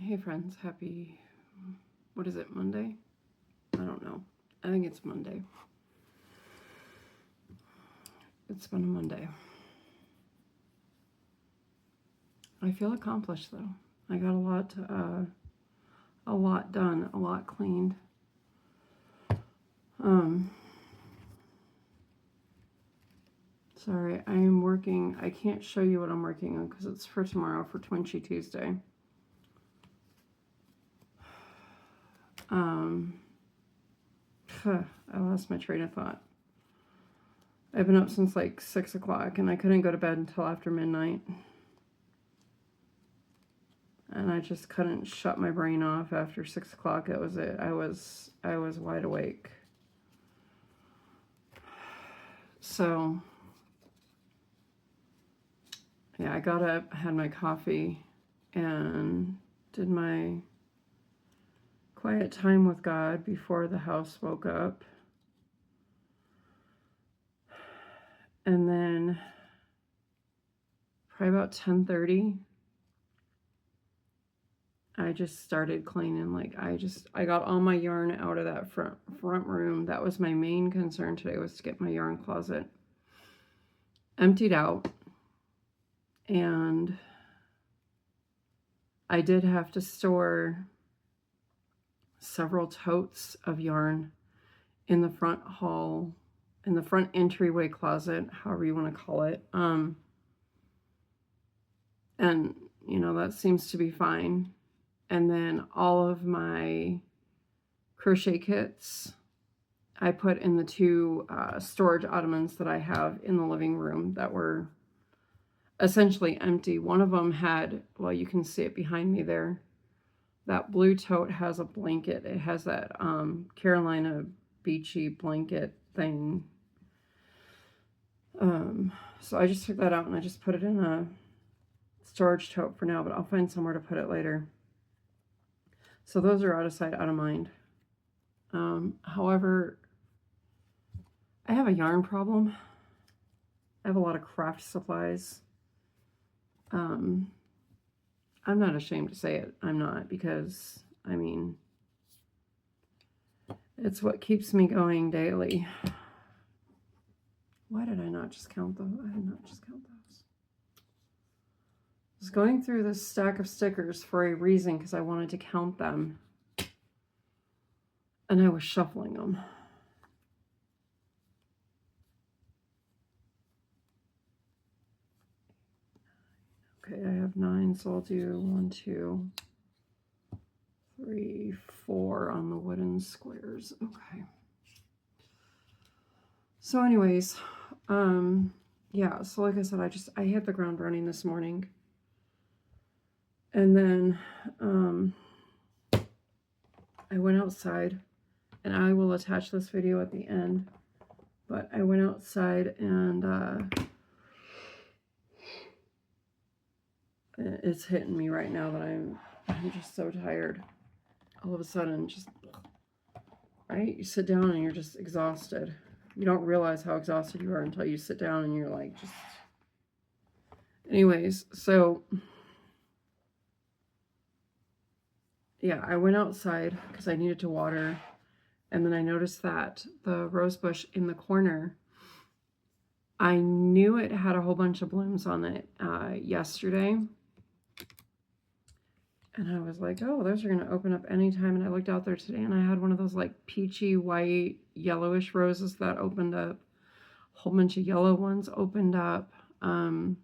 Hey friends, happy, what is it, Monday? I don't know. I think it's Monday. It's been a Monday. I feel accomplished though. I got a lot done, a lot cleaned. Sorry, I am working. I can't show you what I'm working on because it's for tomorrow for Twinchy Tuesday. I lost my train of thought. I've been up since like 6 o'clock and I couldn't go to bed until after midnight. And I just couldn't shut my brain off after 6 o'clock. That was it. I was wide awake. So yeah, I got up, had my coffee, and did my quiet time with God before the house woke up. And then probably about 10:30, I just started cleaning. Like I got all my yarn out of that front room. That was my main concern today, was to get my yarn closet emptied out. And I did have to store several totes of yarn in the front hall, in the front entryway closet, however you want to call it. And you know, that seems to be fine. And then all of my crochet kits I put in the two storage ottomans that I have in the living room that were essentially empty. One of them had, well, you can see it behind me there. That blue tote has a blanket. It has that Carolina beachy blanket thing. So I just took that out and I just put it in a storage tote for now, but I'll find somewhere to put it later. So those are out of sight, out of mind. However, I have a yarn problem. I have a lot of craft supplies. I'm not ashamed to say it. I'm not, because, I mean, it's what keeps me going daily. Why did I not just count those? I did not just count those. I was going through this stack of stickers for a reason, because I wanted to count them. And I was shuffling them. Okay, I have 9, so I'll do 1, 2, 3, 4 on the wooden squares. Okay. So anyways, yeah, so like I said, I hit the ground running this morning. And then I went outside, and I will attach this video at the end, but I went outside and it's hitting me right now that I'm just so tired. All of a sudden, just, right? You sit down and you're just exhausted. You don't realize how exhausted you are until you sit down and you're like, just... Anyways, so yeah, I went outside because I needed to water, and then I noticed that the rose bush in the corner, I knew it had a whole bunch of blooms on it yesterday. And I was like, oh, those are going to open up anytime. And I looked out there today, and I had one of those like peachy, white, yellowish roses that opened up. A whole bunch of yellow ones opened up. And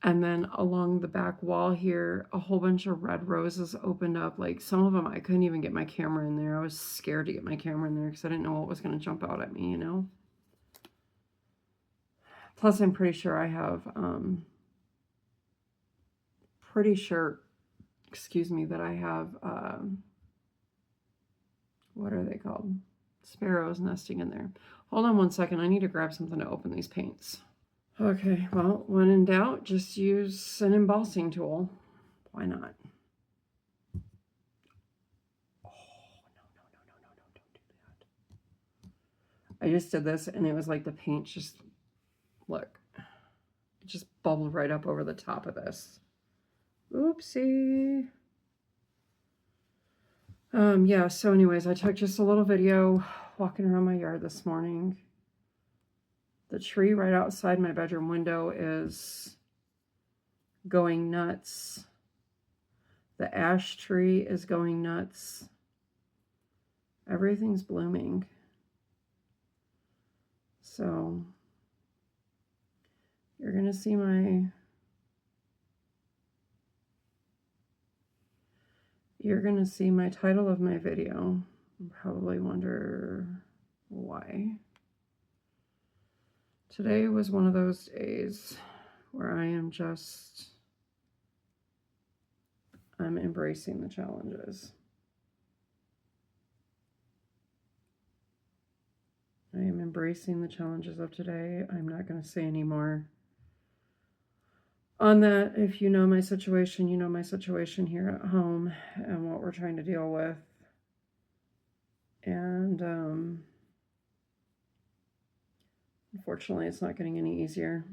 then along the back wall here, a whole bunch of red roses opened up. Like, some of them, I couldn't even get my camera in there. I was scared to get my camera in there because I didn't know what was going to jump out at me, you know? Plus, I'm pretty sure I have... excuse me, that I have, what are they called? Sparrows nesting in there. Hold on one second. I need to grab something to open these paints. Okay, well, when in doubt, just use an embossing tool. Why not? Oh, no, don't do that. I just did this, and it was like the paint just, look, it just bubbled right up over the top of this. Oopsie. Yeah, so anyways, I took just a little video walking around my yard this morning. The tree right outside my bedroom window is going nuts. The ash tree is going nuts. Everything's blooming. So you're going to see my title of my video. You probably wonder why. Today was one of those days where I'm embracing the challenges. I am embracing the challenges of today. I'm not going to say any more on that. If you know my situation, you know my situation here at home and what we're trying to deal with. And unfortunately, it's not getting any easier.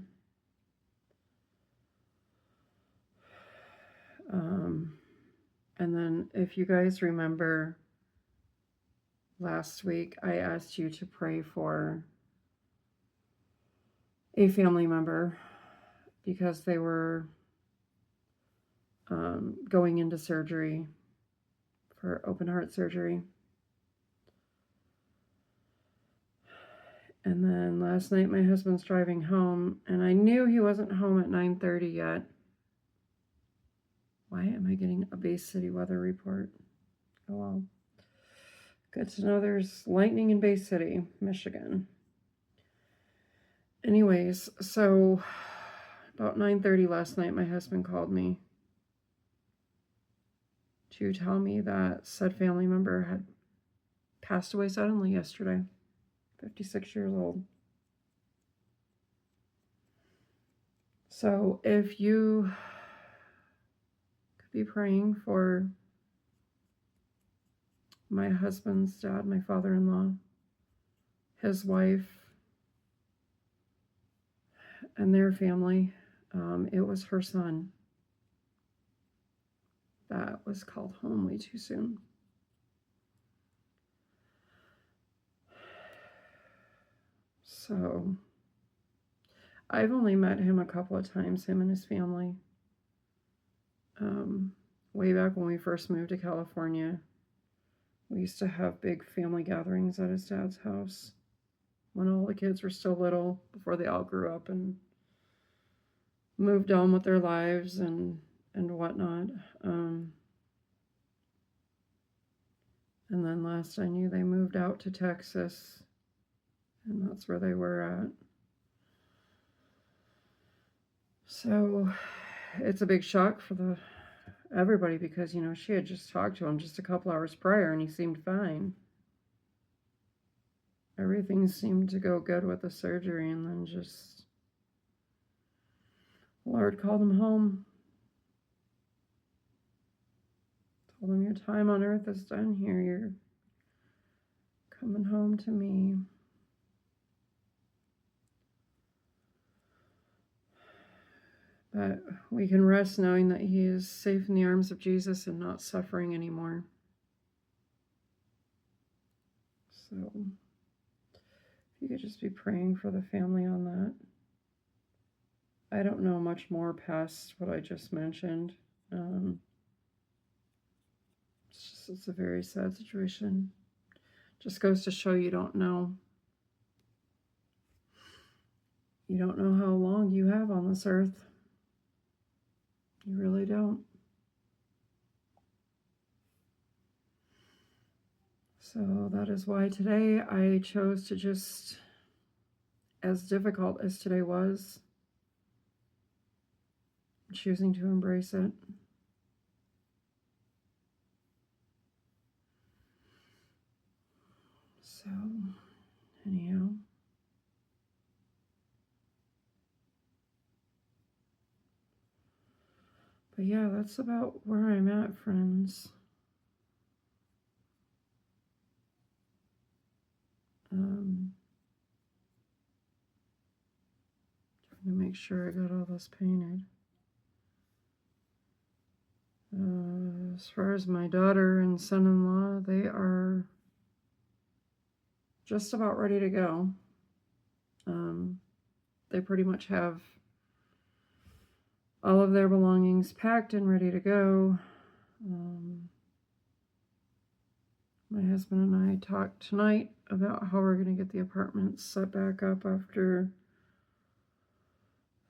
And then if you guys remember last week, I asked you to pray for a family member because they were going into surgery for open heart surgery. And then last night my husband's driving home and I knew he wasn't home at 9:30 yet. Why am I getting a Bay City weather report? Oh well. Good to know there's lightning in Bay City, Michigan. Anyways, so about 9:30 last night, my husband called me to tell me that said family member had passed away suddenly yesterday, 56 years old. So if you could be praying for my husband's dad, my father-in-law, his wife, and their family. It was her son that was called home way too soon. So I've only met him a couple of times, him and his family. Way back when we first moved to California, we used to have big family gatherings at his dad's house when all the kids were still little, before they all grew up and moved on with their lives and whatnot. And then last I knew, they moved out to Texas, and that's where they were at. So it's a big shock for everybody because, she had just talked to him just a couple hours prior and he seemed fine. Everything seemed to go good with the surgery, and then just Lord called him home. Told him, your time on earth is done here. You're coming home to me. But we can rest knowing that he is safe in the arms of Jesus and not suffering anymore. So if you could just be praying for the family on that. I don't know much more past what I just mentioned. It's a very sad situation. Just goes to show you don't know. You don't know how long you have on this earth. You really don't. So that is why today I chose to just, as difficult as today was, choosing to embrace it. So, anyhow. But yeah, that's about where I'm at, friends. Trying to make sure I got all this painted. as far as my daughter and son-in-law, they are just about ready to go. They pretty much have all of their belongings packed and ready to go. My husband and I talked tonight about how we're going to get the apartment set back up after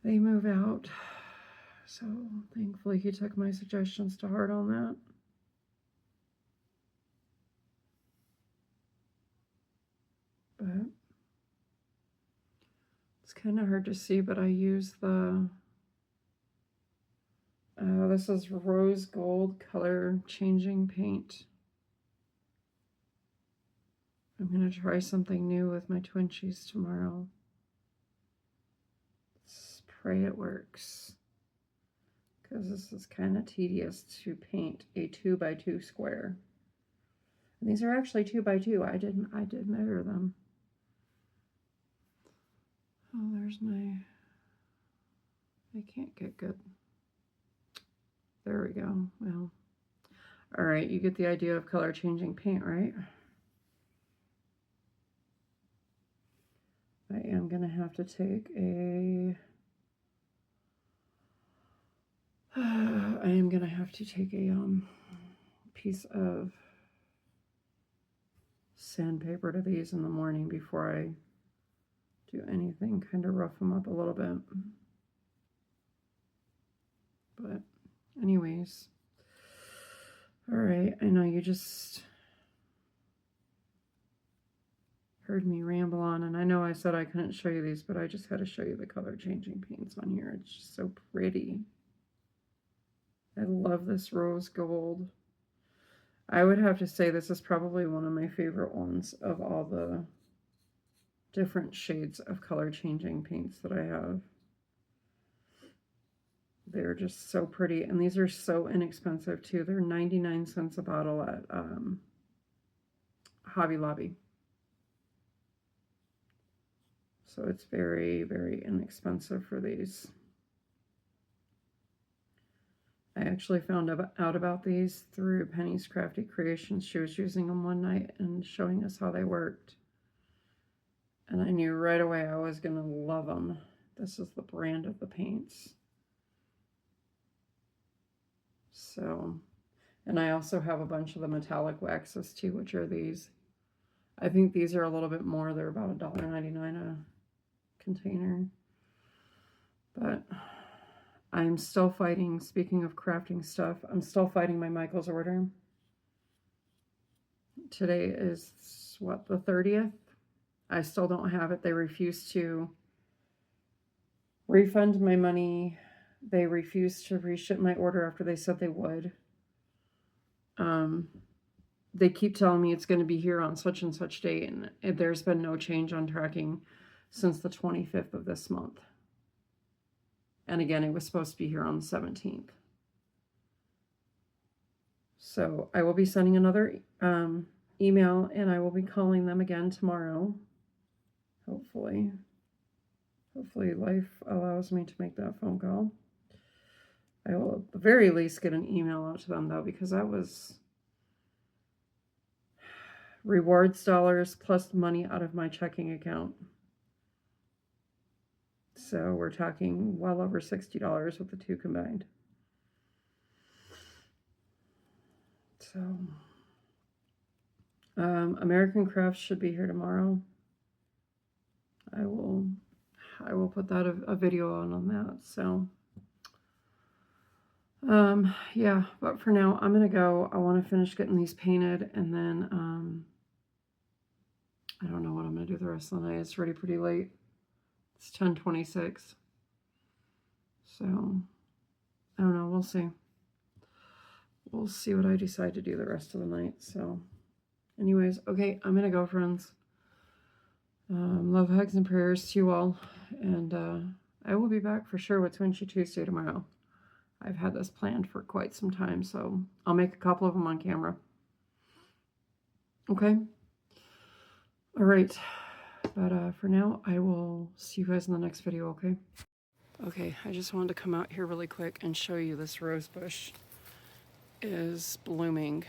they move out. So thankfully he took my suggestions to heart on that. But it's kind of hard to see, but I use the, this is rose gold color changing paint. I'm going to try something new with my Twinchies tomorrow. Let's pray it works, because this is kind of tedious to paint a 2x2 square. And these are actually 2x2. I did measure them. Oh, there's my, I can't get good. There we go. Well, all right, you get the idea of color changing paint, right? I am going to have to take a, I am going to have to take a piece of sandpaper to these in the morning before I do anything, kind of rough them up a little bit. But anyways, all right, I know you just heard me ramble on, and I know I said I couldn't show you these, but I just had to show you the color changing paints on here. It's just so pretty. I love this rose gold. I would have to say this is probably one of my favorite ones of all the different shades of color changing paints that I have. They're just so pretty, and these are so inexpensive too. They're 99 cents a bottle at Hobby Lobby. So it's very, very inexpensive for these. I actually found out about these through Penny's Crafty Creations. She was using them one night and showing us how they worked. And I knew right away I was going to love them. This is the brand of the paints. So, and I also have a bunch of the metallic waxes too, which are these. I think these are a little bit more. They're about $1.99 a container. But I'm still fighting, speaking of crafting stuff, I'm still fighting my Michaels order. Today is, what, the 30th? I still don't have it. They refuse to refund my money. They refuse to reship my order after they said they would. They keep telling me it's going to be here on such and such date, and there's been no change on tracking since the 25th of this month. And again, it was supposed to be here on the 17th. So I will be sending another email, and I will be calling them again tomorrow. Hopefully life allows me to make that phone call. I will at the very least get an email out to them, though, because that was rewards dollars plus money out of my checking account. So we're talking well over $60 with the two combined. So American Crafts should be here tomorrow. I will put that a video on that. So yeah, but for now I'm gonna go. I want to finish getting these painted, and then I don't know what I'm gonna do the rest of the night. It's already pretty late. It's 10:26. So I don't know, we'll see. We'll see what I decide to do the rest of the night. So anyways, okay, I'm gonna go, friends. Love, hugs, and prayers to you all. And I will be back for sure with Twinchy Tuesday tomorrow. I've had this planned for quite some time, so I'll make a couple of them on camera. Okay? All right. But for now, I will see you guys in the next video, okay? Okay, I just wanted to come out here really quick and show you this rose bush. is blooming.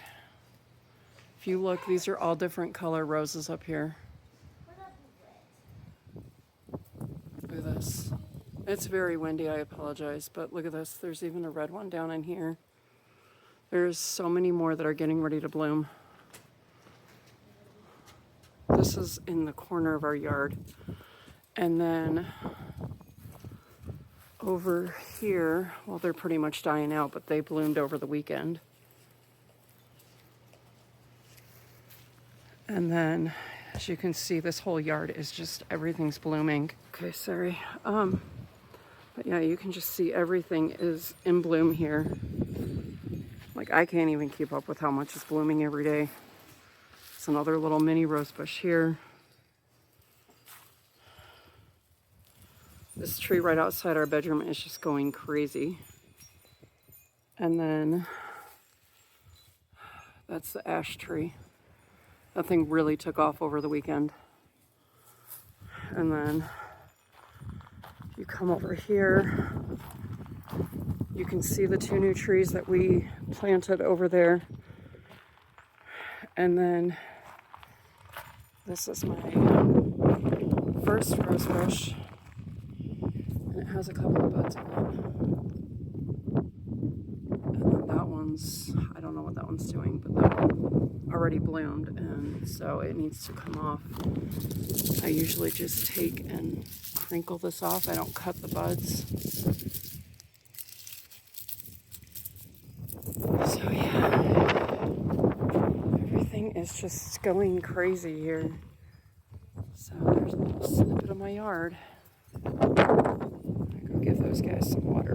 If you look, these are all different color roses up here. Look at this. It's very windy, I apologize, but look at this. There's even a red one down in here. There's so many more that are getting ready to bloom. This is in the corner of our yard. And then over here, well, they're pretty much dying out, but they bloomed over the weekend. And then, as you can see, this whole yard is just, everything's blooming. Okay, sorry. But yeah, you can just see everything is in bloom here. Like, I can't even keep up with how much is blooming every day. It's another little mini rose bush here. This tree right outside our bedroom is just going crazy. And then that's the ash tree. That thing really took off over the weekend. And then you come over here, you can see the 2 new trees that we planted over there. And then this is my first rose bush. And it has a couple of buds on it. And then that one's, I don't know what that one's doing, but that one already bloomed, and so it needs to come off. I usually just take and crinkle this off. I don't cut the buds. So yeah, everything is just going crazy here. So there's a little snippet of my yard. I'm gonna go give those guys some water.